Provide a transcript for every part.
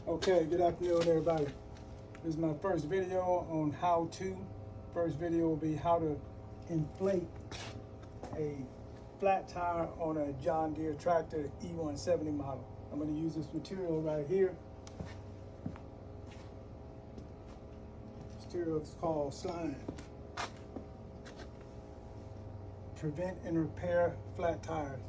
Okay, good afternoon everybody. This is my first video on how to. First video will be how to inflate a flat tire on a John Deere tractor E170 model. I'm going to use this material right here. This material is called slime. Prevent and repair flat tires.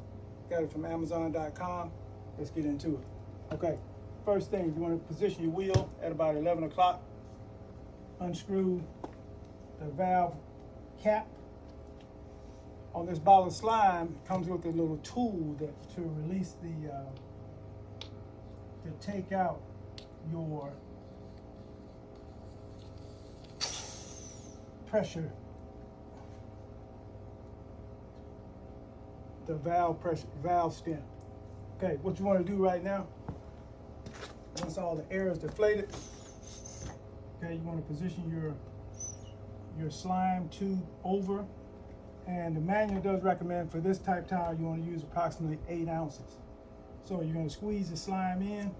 Got it from Amazon.com. Let's get into it. Okay. First thing, you want to position your wheel at about 11 o'clock. Unscrew the valve cap. On this bottle of slime, it comes with a little tool to release to take out your pressure, the valve stem. Okay, what you want to do right now, once all the air is deflated, okay, you want to position your slime tube over, and the manual does recommend for this type tire you want to use approximately 8 ounces. So you're going to squeeze the slime in.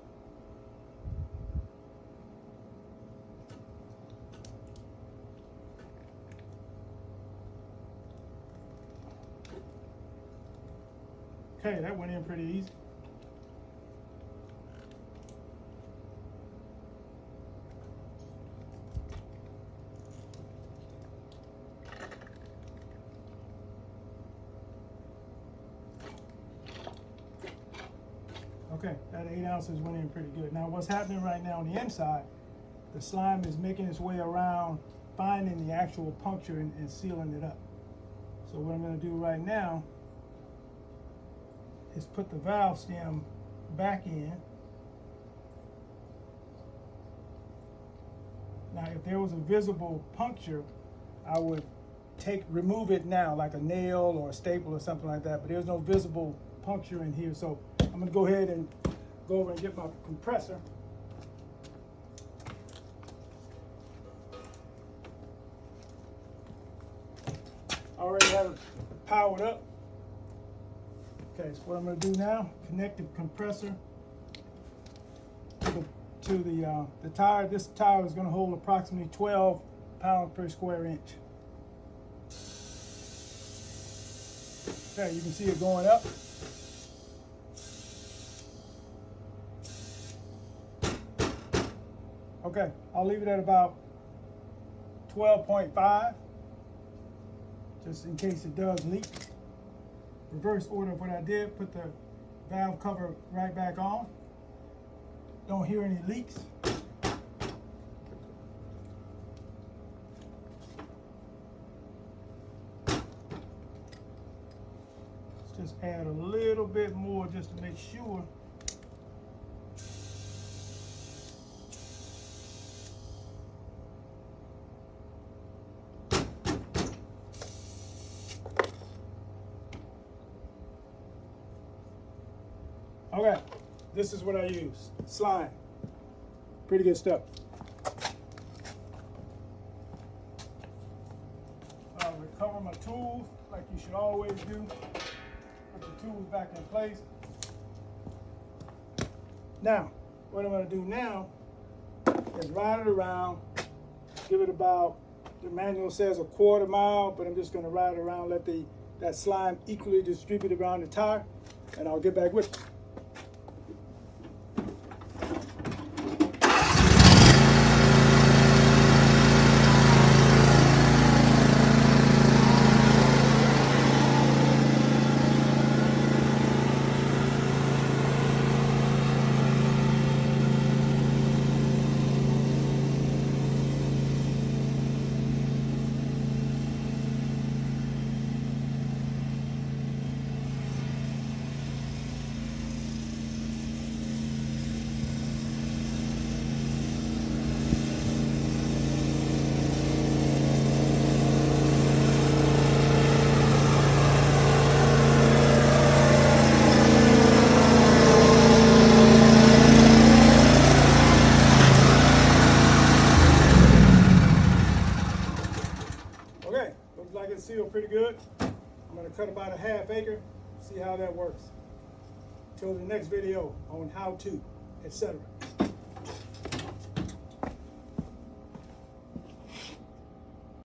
Okay, that went in pretty easy. Okay, that 8 ounces went in pretty good. Now what's happening right now on the inside, the slime is making its way around, finding the actual puncture and sealing it up. So what I'm going to do right now is put the valve stem back in. Now if there was a visible puncture, I would remove it now, like a nail or a staple or something like that, but there's no visible puncture in here. So I'm going to go ahead and go over and get my compressor. I already have it powered up. Okay, so what I'm going to do now, connect the compressor to the tire. This tire is going to hold approximately 12 pounds per square inch. Okay, you can see it going up. Okay, I'll leave it at about 12.5, just in case it does leak. Reverse order of what I did, put the valve cover right back on. Don't hear any leaks. Let's just add a little bit more just to make sure. Okay, this is what I use, slime. Pretty good stuff. I'll recover my tools like you should always do. Put the tools back in place. Now, what I'm going to do now is ride it around, give it about, the manual says a quarter mile, but I'm just going to ride it around, let that slime equally distribute around the tire, and I'll get back with you. Sealed pretty good. I'm going to cut about a ½ acre, see how that works. Till the next video on how to, etc.